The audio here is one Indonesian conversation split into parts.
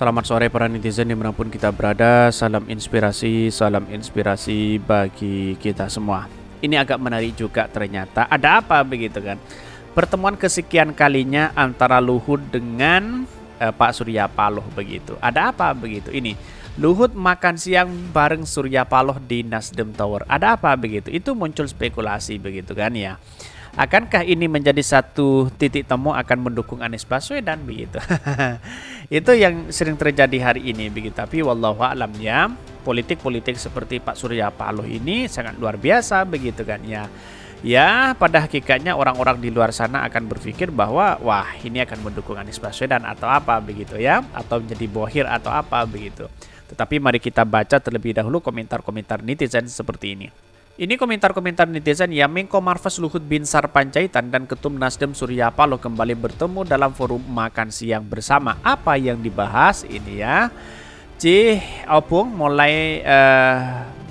Selamat sore para netizen dimanapun kita berada. Salam inspirasi bagi kita semua. Ini agak menarik juga ternyata. Ada apa begitu kan? Pertemuan kesekian kalinya antara Luhut dengan Pak Surya Paloh begitu. Ada apa begitu? Ini Luhut makan siang bareng Surya Paloh di Nasdem Tower. Ada apa begitu? Itu muncul spekulasi begitu kan ya. Akankah ini menjadi satu titik temu akan mendukung Anies Baswedan begitu? Itu yang sering terjadi hari ini begitu. Tapi wallahu a'lam ya, politik-politik seperti Pak Surya Paloh ini sangat luar biasa begitu kan ya. Ya, pada hakikatnya orang-orang di luar sana akan berpikir bahwa wah, ini akan mendukung Anies Baswedan atau apa begitu ya, atau menjadi bohir atau apa begitu. Tetapi mari kita baca terlebih dahulu komentar-komentar netizen seperti ini. Ini komentar-komentar netizen ya. Menko Marves Luhut Binsar Panjaitan dan Ketum Nasdem Surya Paloh kembali bertemu dalam forum makan siang bersama. Apa yang dibahas ini ya? Opung mulai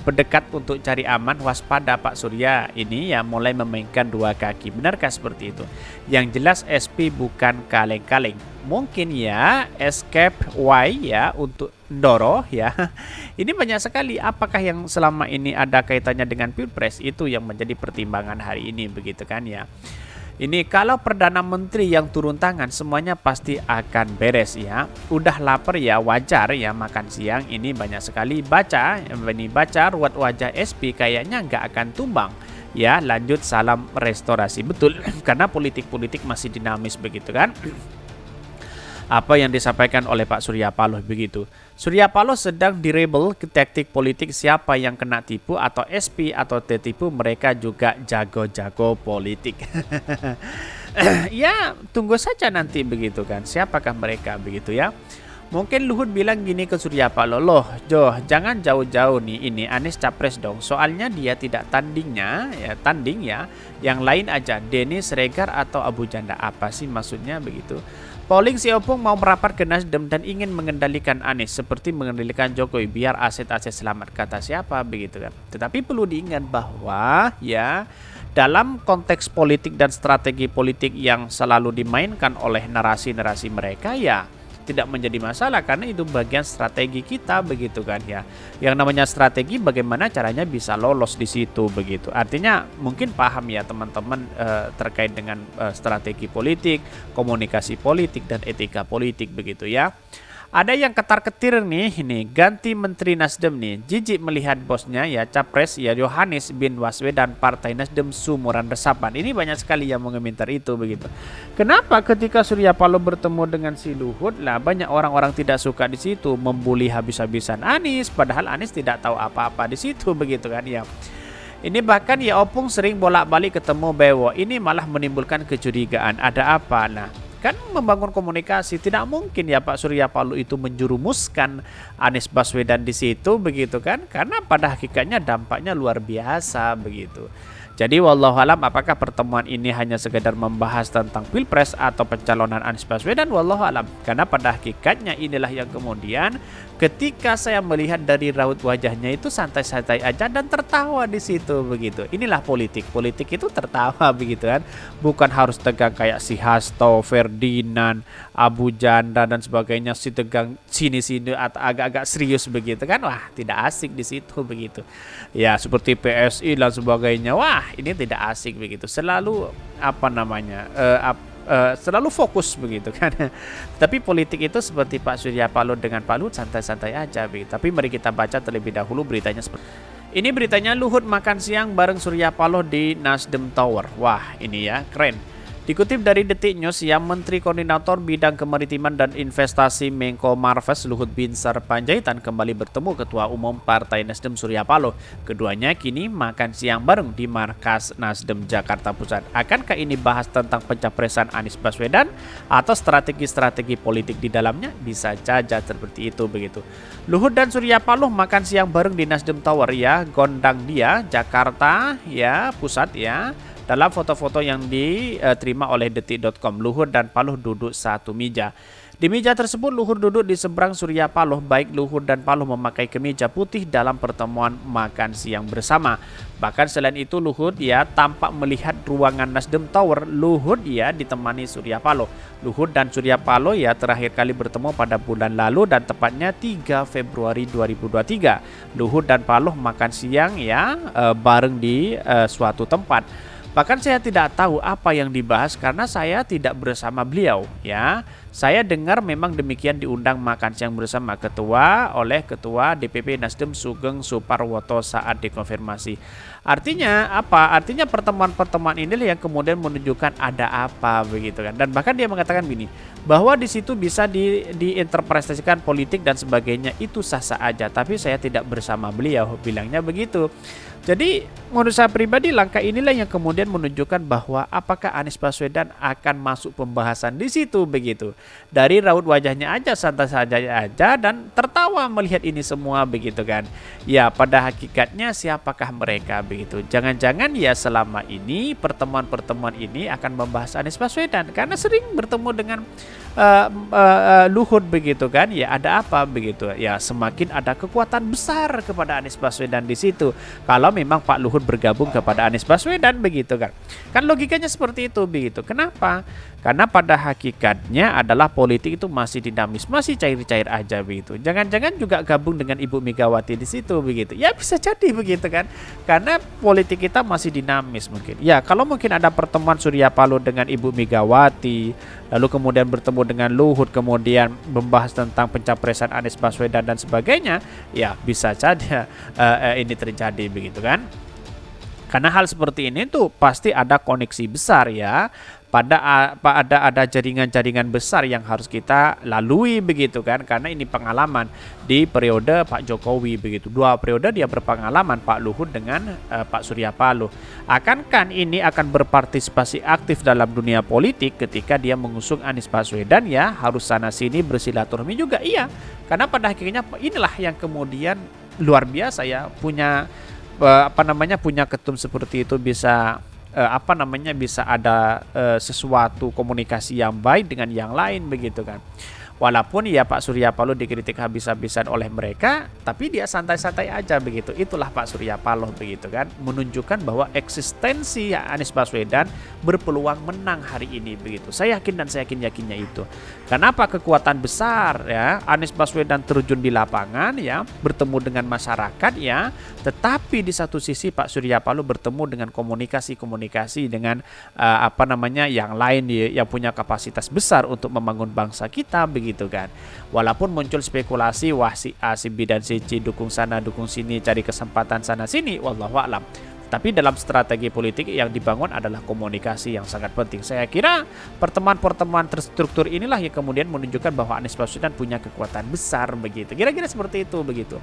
berdekat untuk cari aman, waspada Pak Surya ini ya, mulai memainkan dua kaki. Benarkah seperti itu? Yang jelas SP bukan kaleng-kaleng. Mungkin ya escape Y ya untuk Ndoro ya. Ini banyak sekali. Apakah yang selama ini ada kaitannya dengan Pilpres, itu yang menjadi pertimbangan hari ini begitu kan ya. Ini kalau Perdana Menteri yang turun tangan, semuanya pasti akan beres ya. Udah lapar ya, wajar ya makan siang. Ini banyak sekali baca ruwet wajah SP kayaknya nggak akan tumbang. Ya, lanjut salam restorasi. Betul, karena politik-politik masih dinamis begitu kan. Apa yang disampaikan oleh Pak Surya Paloh begitu. Surya Paloh sedang direbel ke taktik politik, siapa yang kena tipu atau SP atau tertipu, mereka juga jago-jago politik. Ya, tunggu saja nanti begitu kan. Siapakah mereka begitu ya. Mungkin Luhut bilang gini ke Surya Paloh, loh Jo, jangan jauh-jauh nih, ini Anies capres dong. Soalnya dia tidak tanding ya. Yang lain aja, Denis, Regar atau Abu Janda. Apa sih maksudnya begitu? Polling si Opung mau merapat ke Nasdem dan ingin mengendalikan Anies seperti mengendalikan Jokowi biar aset-aset selamat, kata siapa begitu kan. Tetapi perlu diingat bahwa ya, dalam konteks politik dan strategi politik yang selalu dimainkan oleh narasi-narasi mereka ya tidak menjadi masalah, karena itu bagian strategi kita begitu kan ya. Yang namanya strategi, bagaimana caranya bisa lolos di situ begitu. Artinya mungkin paham ya teman-teman terkait dengan strategi politik, komunikasi politik dan etika politik begitu ya. Ada yang ketar-ketir nih, ini ganti Menteri Nasdem nih, jijik melihat bosnya ya Capres ya Yohanes bin Baswedan Partai Nasdem sumuran resapan. Ini banyak sekali yang mengomentar itu begitu. Kenapa ketika Surya Paloh bertemu dengan si Luhut lah banyak orang-orang tidak suka di situ, membuli habis-habisan Anies, padahal Anies tidak tahu apa-apa di situ begitu kan ya. Ini bahkan ya Opung sering bolak-balik ketemu Bewo, ini malah menimbulkan kecurigaan. Ada apa? Nah, kan membangun komunikasi, tidak mungkin ya Pak Surya Paloh itu menjurumuskan Anies Baswedan di situ begitu kan, karena pada hakikatnya dampaknya luar biasa begitu. Jadi wallahualam apakah pertemuan ini hanya sekedar membahas tentang Pilpres atau pencalonan Anies Baswedan, wallahualam. Karena pada hakikatnya inilah yang kemudian ketika saya melihat dari raut wajahnya itu santai-santai aja dan tertawa di situ begitu. Inilah politik. Politik itu tertawa begitu kan. Bukan harus tegang kayak si Hasto, Ferdinand, Abu Janda dan sebagainya, si tegang sini-sini atau agak-agak serius begitu kan. Wah, tidak asik di situ begitu. Ya, seperti PSI dan sebagainya. Wah, ini tidak asik begitu. Selalu selalu fokus begitu kan. Tapi politik itu seperti Pak Surya Paloh dengan Pak Luhut santai-santai aja begitu. Tapi mari kita baca terlebih dahulu beritanya seperti ini. Beritanya Luhut makan siang bareng Surya Paloh di Nasdem Tower. Wah, ini ya keren. Dikutip dari Detik News, yang Menteri Koordinator Bidang Kemaritiman dan Investasi Menko Marves Luhut Binsar Panjaitan kembali bertemu Ketua Umum Partai Nasdem Surya Paloh. Keduanya kini makan siang bareng di markas Nasdem Jakarta Pusat. Akankah ini bahas tentang pencapresan Anies Baswedan atau strategi-strategi politik di dalamnya? Bisa saja seperti itu begitu. Luhut dan Surya Paloh makan siang bareng di Nasdem Tower ya, Gondang Dia, Jakarta ya, Pusat ya. Dalam foto-foto yang diterima oleh detik.com, Luhut dan Paloh duduk satu meja. Di meja tersebut Luhut duduk di seberang Surya Paloh. Baik Luhut dan Paloh memakai kemeja putih dalam pertemuan makan siang bersama. Bahkan selain itu Luhut ya tampak melihat ruangan Nasdem Tower. Luhut ya ditemani Surya Paloh. Luhut dan Surya Paloh ya terakhir kali bertemu pada bulan lalu dan tepatnya 3 Februari 2023. Luhut dan Paloh makan siang ya bareng di suatu tempat. Bahkan saya tidak tahu apa yang dibahas karena saya tidak bersama beliau ya. Saya dengar memang demikian diundang makan siang bersama oleh Ketua DPP Nasdem Sugeng Suparwoto saat dikonfirmasi. Artinya apa? Artinya pertemuan-pertemuan inilah yang kemudian menunjukkan ada apa begitu kan. Dan bahkan dia mengatakan gini, bahwa di situ bisa diinterpretasikan politik dan sebagainya, itu sah-sah aja, tapi saya tidak bersama beliau, bilangnya begitu. Jadi menurut saya pribadi langkah inilah yang kemudian menunjukkan bahwa apakah Anies Baswedan akan masuk pembahasan di situ begitu. Dari raut wajahnya aja santai saja aja dan tertawa melihat ini semua begitu kan. Ya pada hakikatnya siapakah mereka begitu. Jangan-jangan ya selama ini pertemuan-pertemuan ini akan membahas Anies Baswedan karena sering bertemu dengan Luhut begitu kan. Ya ada apa begitu. Ya semakin ada kekuatan besar kepada Anies Baswedan di situ. Kalau memang Pak Luhut bergabung kepada Anies Baswedan begitu kan. Kan logikanya seperti itu begitu. Kenapa? Karena pada hakikatnya adalah politik itu masih dinamis, masih cair-cair aja begitu. Jangan-jangan juga gabung dengan Ibu Megawati di situ begitu. Ya bisa jadi begitu kan. Karena politik kita masih dinamis mungkin. Ya kalau mungkin ada pertemuan Surya Paloh dengan Ibu Megawati, lalu kemudian bertemu dengan Luhut, kemudian membahas tentang pencapresan Anies Baswedan dan sebagainya, ya bisa saja ini terjadi begitu kan. Karena hal seperti ini tuh pasti ada koneksi besar ya. Ada jaringan-jaringan besar yang harus kita lalui begitu kan, karena ini pengalaman di periode Pak Jokowi begitu. 2 periode dia berpengalaman Pak Luhut dengan Pak Surya Paloh. Akankah ini akan berpartisipasi aktif dalam dunia politik ketika dia mengusung Anies Baswedan ya, harus sana sini bersilaturahmi juga iya. Karena pada akhirnya inilah yang kemudian luar biasa ya, punya punya ketum seperti itu bisa bisa ada sesuatu komunikasi yang baik dengan yang lain begitu kan. Walaupun ya Pak Surya Paloh dikritik habis-habisan oleh mereka, tapi dia santai-santai aja begitu. Itulah Pak Surya Paloh begitu kan, menunjukkan bahwa eksistensi Anies Baswedan berpeluang menang hari ini begitu. Saya yakin dan saya yakinnya itu. Kenapa kekuatan besar ya Anies Baswedan terjun di lapangan ya, bertemu dengan masyarakat ya, tetapi di satu sisi Pak Surya Paloh bertemu dengan komunikasi dengan yang lain yang punya kapasitas besar untuk membangun bangsa kita begitu kan. Walaupun muncul spekulasi wah si A, si B dan si C dukung sana dukung sini, cari kesempatan sana sini, wallahu a'lam. Tapi dalam strategi politik yang dibangun adalah komunikasi yang sangat penting. Saya kira pertemuan-pertemuan terstruktur inilah yang kemudian menunjukkan bahwa Anies Baswedan punya kekuatan besar begitu. Kira-kira seperti itu begitu.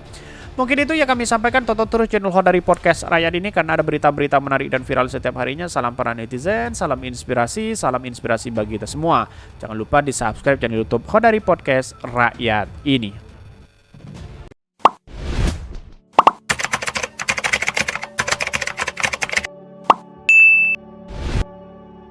Mungkin itu yang kami sampaikan. Tonton terus channel Khodari Podcast Rakyat ini karena ada berita-berita menarik dan viral setiap harinya. Salam para netizen, salam inspirasi bagi kita semua. Jangan lupa di subscribe channel YouTube Khodari Podcast Rakyat ini.